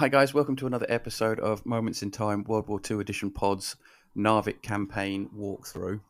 Hi guys, welcome to another episode of Moments in Time World War II Edition Pod's Narvik campaign walkthrough.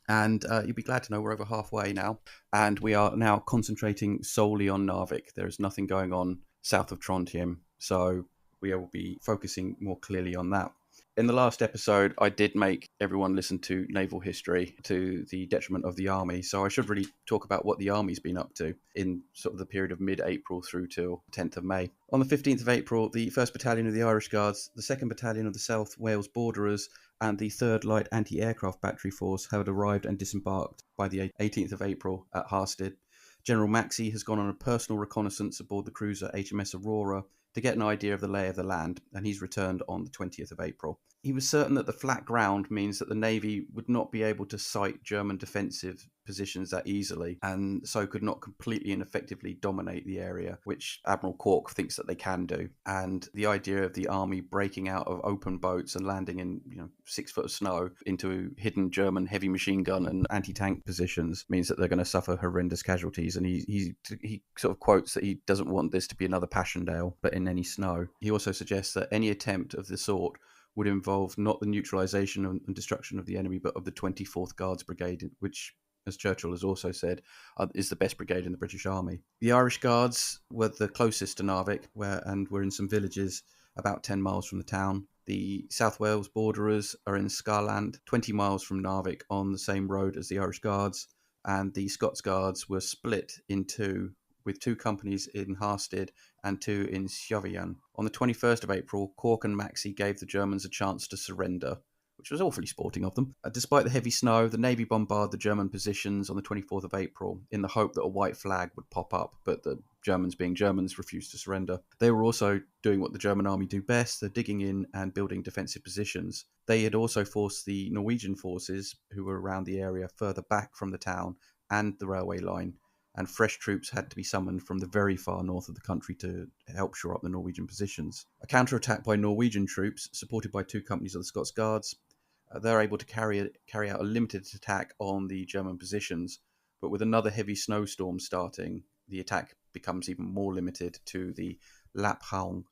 And you'll be glad to know we're over halfway now, and we are now concentrating solely on Narvik. There is nothing going on south of Trondheim, so we will be focusing more clearly on that. In the last episode, I did make everyone listen to naval history to the detriment of the army, so I should really talk about what the army's been up to in sort of the period of mid-April through till 10th of May. On the 15th of April, the 1st Battalion of the Irish Guards, the 2nd Battalion of the South Wales Borderers, and the 3rd Light Anti-Aircraft Battery Force had arrived and disembarked by the 18th of April at Harsted. General Maxey has gone on a personal reconnaissance aboard the cruiser HMS Aurora to get an idea of the lay of the land, and he's returned on the 20th of April. He was certain that the flat ground means that the Navy would not be able to sight German defensive positions that easily, and so could not completely and effectively dominate the area, which Admiral Cork thinks that they can do. And the idea of the army breaking out of open boats and landing in 6 foot of snow into hidden German heavy machine gun and anti-tank positions means that they're going to suffer horrendous casualties. And he sort of quotes that he doesn't want this to be another Passchendaele, but in any snow. He also suggests that any attempt of the sort would involve not the neutralisation and destruction of the enemy, but of the 24th Guards Brigade, which, as Churchill has also said, is the best brigade in the British Army. The Irish Guards were the closest to Narvik, and were in some villages about 10 miles from the town. The South Wales Borderers are in Scarland, 20 miles from Narvik, on the same road as the Irish Guards, and the Scots Guards were split in two, with 2 companies in Harsted and 2 in Sjovian. On the 21st of April, Cork and Maxey gave the Germans a chance to surrender, which was awfully sporting of them. Despite the heavy snow, the Navy bombarded the German positions on the 24th of April in the hope that a white flag would pop up, but the Germans, being Germans, refused to surrender. They were also doing what the German army do best, they're digging in and building defensive positions. They had also forced the Norwegian forces, who were around the area, further back from the town and the railway line, and fresh troops had to be summoned from the very far north of the country to help shore up the Norwegian positions. A counterattack by Norwegian troops, supported by 2 companies of the Scots Guards, they're able to carry out a limited attack on the German positions, but with another heavy snowstorm starting, the attack becomes even more limited to the Lapphang,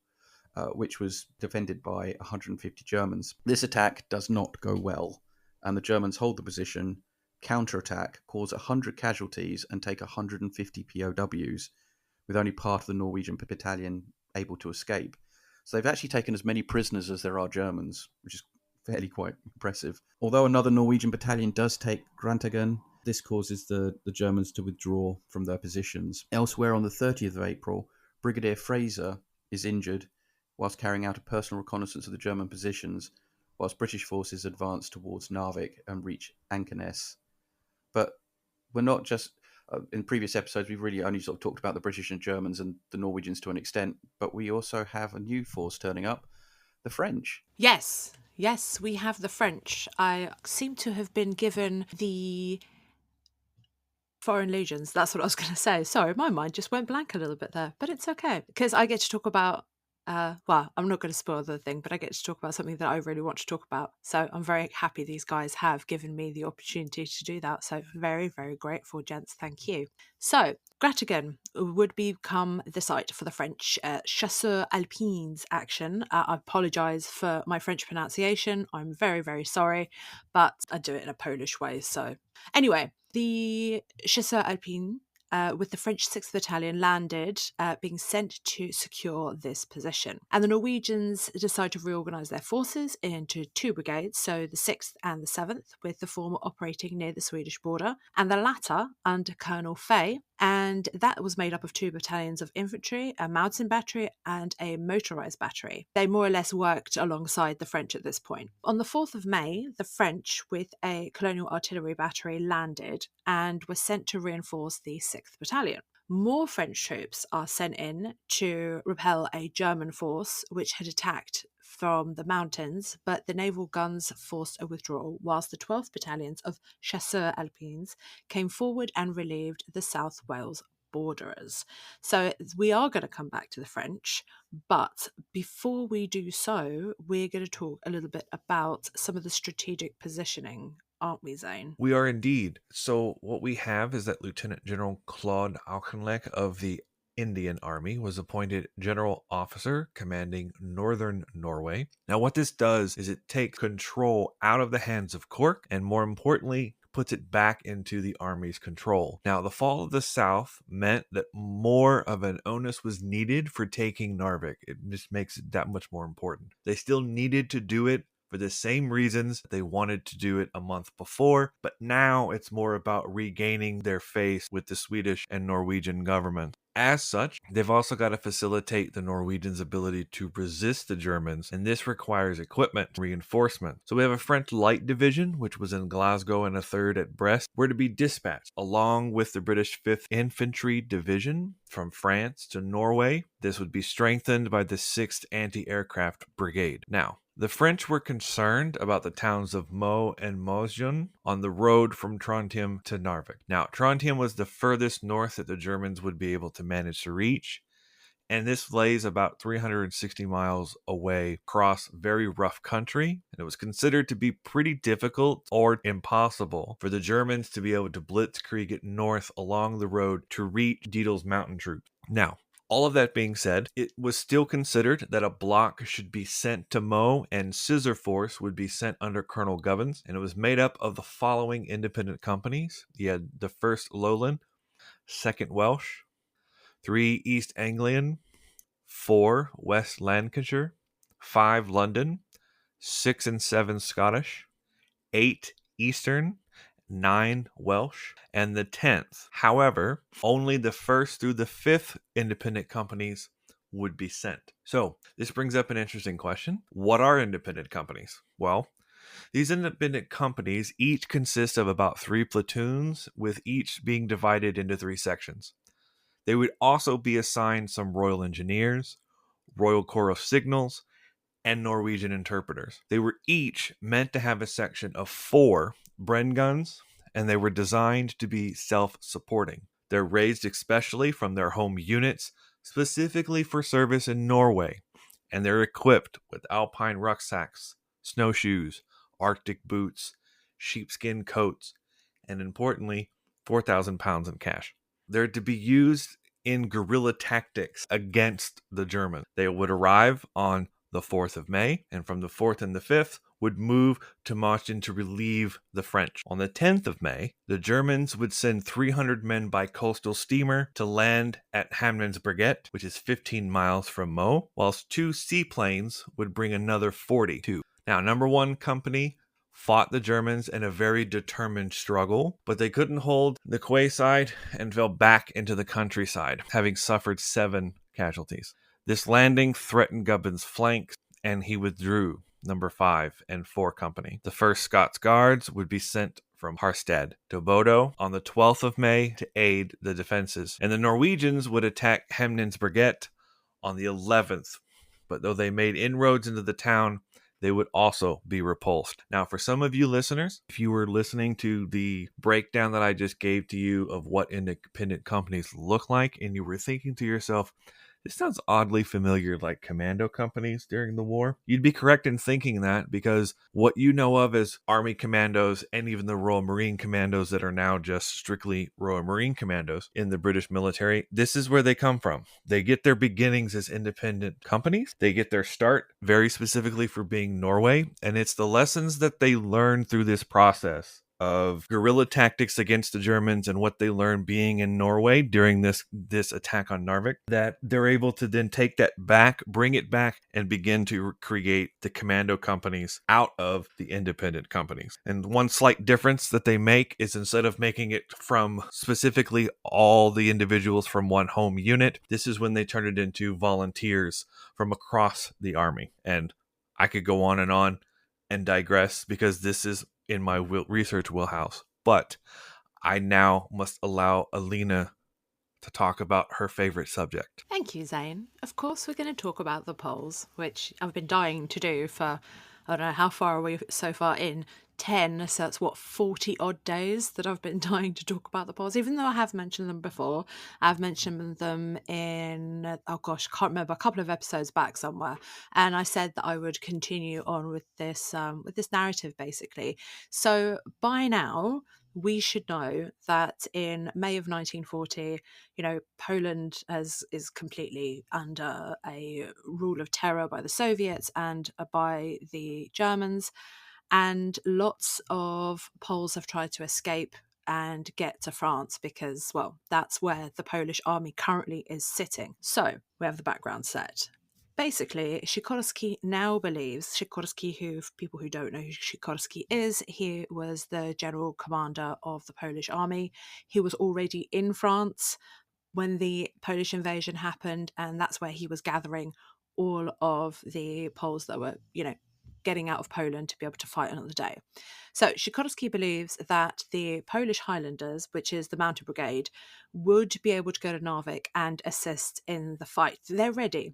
which was defended by 150 Germans. This attack does not go well, and the Germans hold the position, counterattack, cause 100 casualties, and take 150 POWs, with only part of the Norwegian battalion able to escape. So they've actually taken as many prisoners as there are Germans, which is fairly quite impressive. Although another Norwegian battalion does take Grantagen, this causes the Germans to withdraw from their positions. Elsewhere, on the 30th of April, Brigadier Fraser is injured whilst carrying out a personal reconnaissance of the German positions, whilst British forces advance towards Narvik and reach Ankenes. But we're not just... in previous episodes, we've really only sort of talked about the British and Germans and the Norwegians to an extent, but we also have a new force turning up, the French. Yes, we have the French. I seem to have been given the Foreign Legions. That's what I was going to say. Sorry, my mind just went blank a little bit there, but it's okay because I get to talk about, well, I'm not going to spoil the thing, but I get to talk about something that I really want to talk about. So I'm very happy these guys have given me the opportunity to do that. So very, very grateful, gents. Thank you. So Grattagen would become the site for the French Chasseurs Alpines action. I apologise for my French pronunciation. I'm very, very sorry, but I do it in a Polish way. So anyway, the Chasseurs Alpines with the French 6th Battalion landed, being sent to secure this position. And the Norwegians decide to reorganise their forces into 2 brigades, so the 6th and the 7th, with the former operating near the Swedish border, and the latter under Colonel Fay. And that was made up of 2 battalions of infantry, a mountain battery and a motorised battery. They more or less worked alongside the French at this point. On the 4th of May, the French, with a colonial artillery battery, landed and were sent to reinforce the 6th Battalion. More French troops are sent in to repel a German force which had attacked from the mountains, but the naval guns forced a withdrawal, whilst the 12th battalions of Chasseurs Alpines came forward and relieved the South Wales Borderers. So we are going to come back to the French, but before we do so, we're going to talk a little bit about some of the strategic positioning, aren't we, Zane? We are indeed. So what we have is that Lieutenant General Claude Auchinleck of the Indian Army was appointed general officer commanding northern Norway. Now, what this does is it takes control out of the hands of Cork and, more importantly, puts it back into the army's control. Now, the fall of the South meant that more of an onus was needed for taking Narvik. It just makes it that much more important. They still needed to do it for the same reasons they wanted to do it a month before, but now it's more about regaining their face with the Swedish and Norwegian government. As such, they've also got to facilitate the Norwegians' ability to resist the Germans, and this requires equipment reinforcement. So we have a French light division, which was in Glasgow, and a third at Brest, were to be dispatched, along with the British 5th Infantry Division from France to Norway. This would be strengthened by the 6th Anti-Aircraft Brigade. Now, the French were concerned about the towns of Mo and Mosjøen on the road from Trondheim to Narvik. Now, Trondheim was the furthest north that the Germans would be able to manage to reach, and this lays about 360 miles away across very rough country, and it was considered to be pretty difficult or impossible for the Germans to be able to blitzkrieg it north along the road to reach Diedel's mountain troops. Now, all of that being said, it was still considered that a block should be sent to Mo and Scissor Force would be sent under Colonel Govens, and it was made up of the following independent companies. You had the 1st Lowland, 2nd Welsh, 3 East Anglian, 4 West Lancashire, 5 London, 6 and 7 Scottish, 8 Eastern, 9 Welsh, and the 10th. However, only the 1st through the 5th independent companies would be sent. So this brings up an interesting question. What are independent companies? Well, these independent companies each consist of about 3 platoons, with each being divided into 3 sections. They would also be assigned some Royal Engineers, Royal Corps of Signals, and Norwegian interpreters. They were each meant to have a section of 4 Bren guns, and they were designed to be self-supporting. They're raised especially from their home units, specifically for service in Norway, and they're equipped with alpine rucksacks, snowshoes, Arctic boots, sheepskin coats, and importantly, 4,000 pounds in cash. They're to be used in guerrilla tactics against the Germans. They would arrive on the 4th of May, and from the 4th and the 5th would move to Mosjøen to relieve the French. On the 10th of May, the Germans would send 300 men by coastal steamer to land at Hamnensberget, which is 15 miles from Mo, whilst 2 seaplanes would bring another 42. Now, number 1 company fought the Germans in a very determined struggle, but they couldn't hold the quayside and fell back into the countryside, having suffered 7 casualties. This landing threatened Gubbins' flanks, and he withdrew number 5 and 4 company. The 1st Scots Guards would be sent from Harstad to Bodo on the 12th of May to aid the defenses, and the Norwegians would attack Hamnensberget on the 11th, but though they made inroads into the town, they would also be repulsed. Now, for some of you listeners, if you were listening to the breakdown that I just gave to you of what independent companies look like, and you were thinking to yourself, this sounds oddly familiar, like commando companies during the war. You'd be correct in thinking that, because what you know of as Army commandos and even the Royal Marine commandos that are now just strictly Royal Marine commandos in the British military, this is where they come from. They get their beginnings as independent companies. They get their start very specifically for being Norway, and it's the lessons that they learn through this process of guerrilla tactics against the Germans and what they learned being in Norway during this attack on Narvik, that they're able to then take that back, bring it back, and begin to create the commando companies out of the independent companies. And one slight difference that they make is, instead of making it from specifically all the individuals from one home unit, this is when they turn it into volunteers from across the army. And I could go on and digress, because this is in my research wheelhouse, but I now must allow Alina to talk about her favorite subject. Thank you, Zane. Of course, we're going to talk about the polls, which I've been dying to do for, I don't know, how far are we so far in? 10, so that's what, 40 odd days that I've been dying to talk about the polls, even though I have mentioned them before. I've mentioned them in, oh gosh, I can't remember, a couple of episodes back somewhere, and I said that I would continue on with this narrative, basically. So by now, we should know that in May of 1940, Poland is completely under a rule of terror by the Soviets and by the Germans. And lots of Poles have tried to escape and get to France because, well, that's where the Polish army currently is sitting. So we have the background set. Basically, Sikorski now believes, Sikorski, who, for people who don't know who Sikorski is, he was the general commander of the Polish army. He was already in France when the Polish invasion happened, and that's where he was gathering all of the Poles that were, getting out of Poland to be able to fight another day. So Sikorski believes that the Polish Highlanders, which is the Mounted Brigade, would be able to go to Narvik and assist in the fight. They're ready.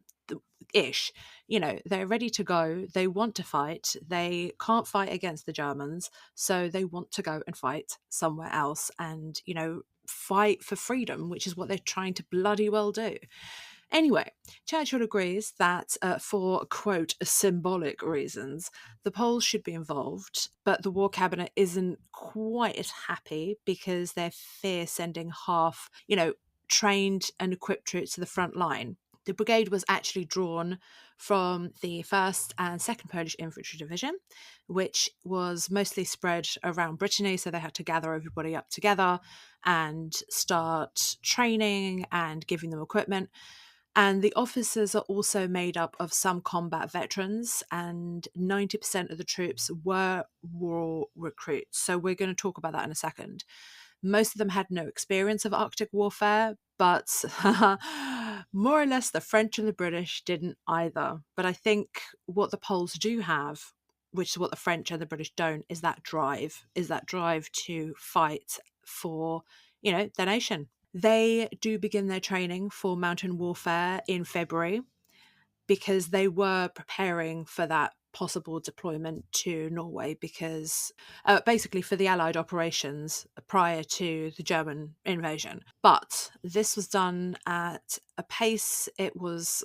Ish, they're ready to go. They want to fight. They can't fight against the Germans, so they want to go and fight somewhere else and, fight for freedom, which is what they're trying to bloody well do. Anyway, Churchill agrees that for, quote, symbolic reasons, the Poles should be involved, but the War Cabinet isn't quite as happy because they fear sending half, trained and equipped troops to the front line. The brigade was actually drawn from the 1st and 2nd Polish Infantry Division, which was mostly spread around Brittany, so they had to gather everybody up together and start training and giving them equipment. And the officers are also made up of some combat veterans, and 90% of the troops were war recruits. So we're going to talk about that in a second. Most of them had no experience of Arctic warfare, but more or less the French and the British didn't either. But I think what the Poles do have, which is what the French and the British don't, is that drive to fight for, their nation. They do begin their training for mountain warfare in February because they were preparing for that possible deployment to Norway because basically for the Allied operations prior to the German invasion. But this was done at a pace, it was,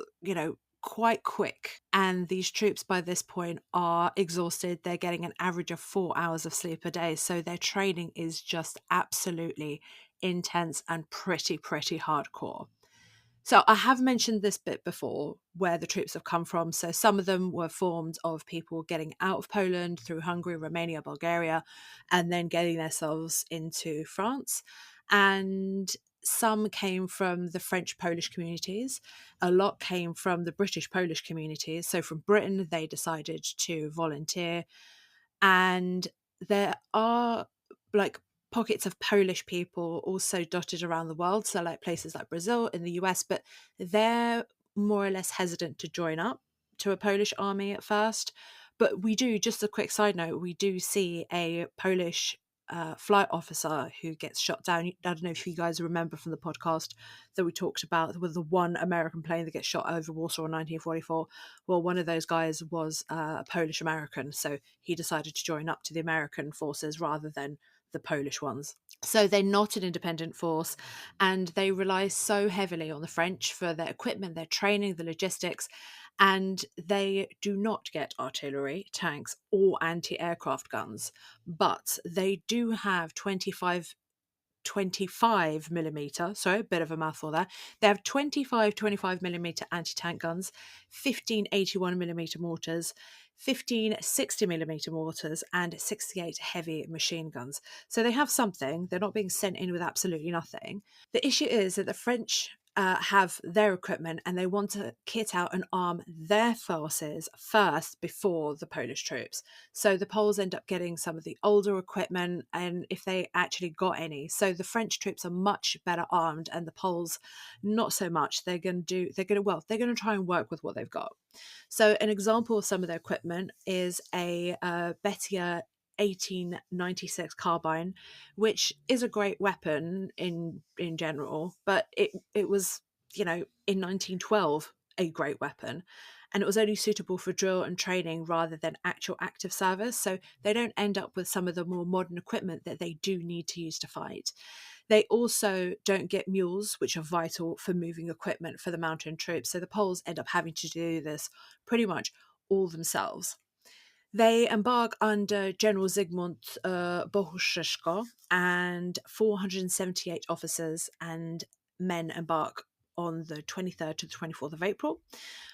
quite quick. And these troops by this point are exhausted. They're getting an average of 4 hours of sleep a day. So their training is just absolutely intense and pretty hardcore. So I have mentioned this bit before where the troops have come from. So some of them were formed of people getting out of Poland through Hungary, Romania, Bulgaria, and then getting themselves into France. And some came from the French-Polish communities. A lot came from the British-Polish communities. So from Britain, they decided to volunteer. And there are pockets of Polish people also dotted around the world. So places like Brazil, in the US, but they're more or less hesitant to join up to a Polish army at first. But we do, just a quick side note, we do see a Polish flight officer who gets shot down. I don't know if you guys remember from the podcast that we talked about with the one American plane that gets shot over Warsaw in 1944. Well, one of those guys was a Polish American, so he decided to join up to the American forces rather than the Polish ones. So they're not an independent force, and they rely so heavily on the French for their equipment, their training, the logistics, and they do not get artillery, tanks, or anti-aircraft guns, but they do have 25 millimeter, sorry, a bit of a mouthful there. They have 25 millimeter anti-tank guns, 15 81 millimeter mortars, 15 60 millimeter mortars, and 68 heavy machine guns. So they have something. They're not being sent in with absolutely nothing. The issue is that the French have their equipment and they want to kit out and arm their forces first before the Polish troops. So the Poles end up getting some of the older equipment, and if they actually got any. So the French troops are much better armed and the Poles not so much. They're going to try and work with what they've got. So an example of some of their equipment is a Betia 1896 carbine, which is a great weapon in general, but it was, in 1912 a great weapon, and it was only suitable for drill and training rather than actual active service. So they don't end up with some of the more modern equipment that they do need to use to fight. They also don't get mules, which are vital for moving equipment for the mountain troops. So the Poles end up having to do this pretty much all themselves. They embark under General Zygmunt Bohushishko, and 478 officers and men embark on the 23rd to the 24th of April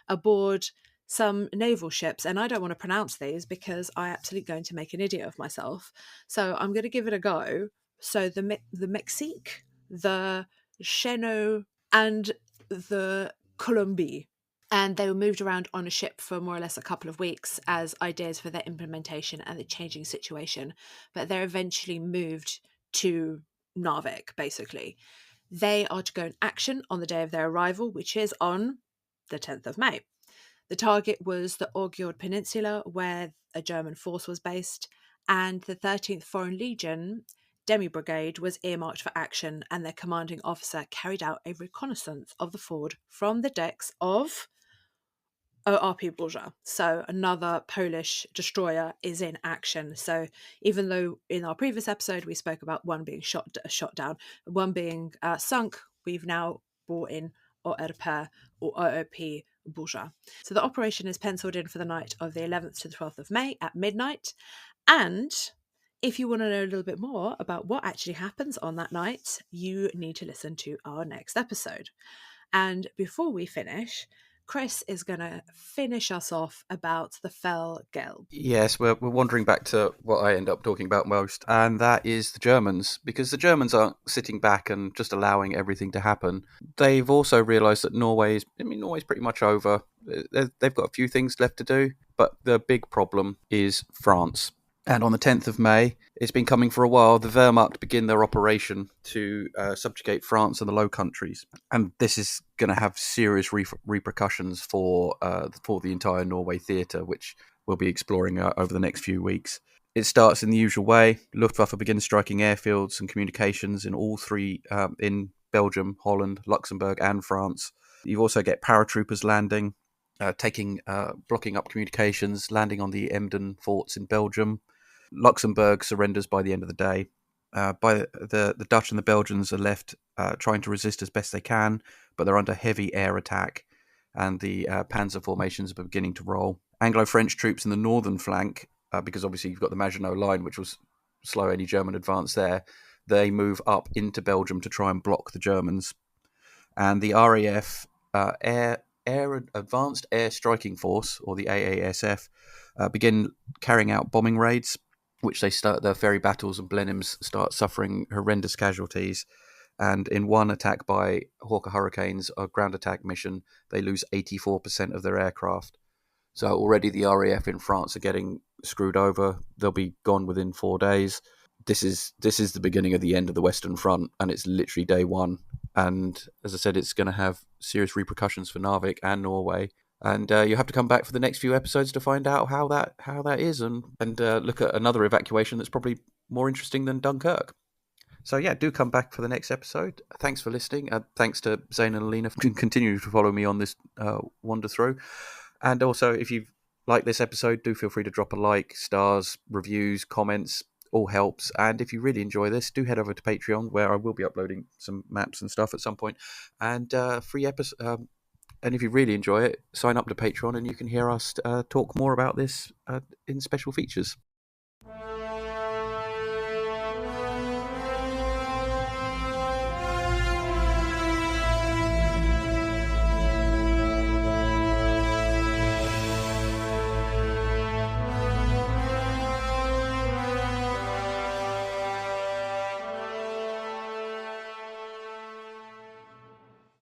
aboard some naval ships. And I don't want to pronounce these because I absolutely going to make an idiot of myself. So I'm going to give it a go. So the Mexique, the Cheno, and the Colombie. And they were moved around on a ship for more or less a couple of weeks as ideas for their implementation and the changing situation. But they're eventually moved to Narvik, basically. They are to go in action on the day of their arrival, which is on the 10th of May. The target was the Orgjord Peninsula, where a German force was based, and the 13th Foreign Legion Demi Brigade was earmarked for action, and their commanding officer carried out a reconnaissance of the ford from the decks of ORP Borja. So another Polish destroyer is in action. So even though in our previous episode we spoke about one being shot down, one being sunk, we've now brought in ORP or OOP Borja. So the operation is penciled in for the night of the 11th to the 12th of May at midnight. And if you want to know a little bit more about what actually happens on that night, you need to listen to our next episode. And before we finish, Chris is going to finish us off about the Fell Gelb. Yes, we're wandering back to what I end up talking about most, and that is the Germans, because the Germans aren't sitting back and just allowing everything to happen. They've also realised that Norway's pretty much over. They've got a few things left to do, but the big problem is France. And on the 10th of May, it's been coming for a while, the Wehrmacht begin their operation to subjugate France and the Low Countries. And this is going to have serious repercussions for the entire Norway theatre, which we'll be exploring over the next few weeks. It starts in the usual way. Luftwaffe begins striking airfields and communications in all three, in Belgium, Holland, Luxembourg and France. You also get paratroopers landing, blocking up communications, landing on the Emden forts in Belgium. Luxembourg surrenders by the end of the day. By the Dutch and the Belgians are left trying to resist as best they can, but they're under heavy air attack, and the panzer formations are beginning to roll. Anglo-French troops in the northern flank, because obviously you've got the Maginot Line, which will slow any German advance there, they move up into Belgium to try and block the Germans. And the RAF, Advanced Air Striking Force, or the AASF, begin carrying out bombing raids, which their ferry battles and Blenheims start suffering horrendous casualties. And in one attack by Hawker Hurricanes, a ground attack mission, they lose 84% of their aircraft. So already the RAF in France are getting screwed over. They'll be gone within 4 days. This is the beginning of the end of the Western Front, and it's literally day one. And as I said, it's going to have serious repercussions for Narvik and Norway. And you have to come back for the next few episodes to find out how that is, and look at another evacuation that's probably more interesting than Dunkirk. So yeah, do come back for the next episode. Thanks for listening. Thanks to Zane and Alina for continuing to follow me on this wander through. And also, if you've liked this episode, do feel free to drop a like, stars, reviews, comments. All helps. And if you really enjoy this, do head over to Patreon, where I will be uploading some maps and stuff at some point, and free episode. And if you really enjoy it, sign up to Patreon and you can hear us talk more about this in special features.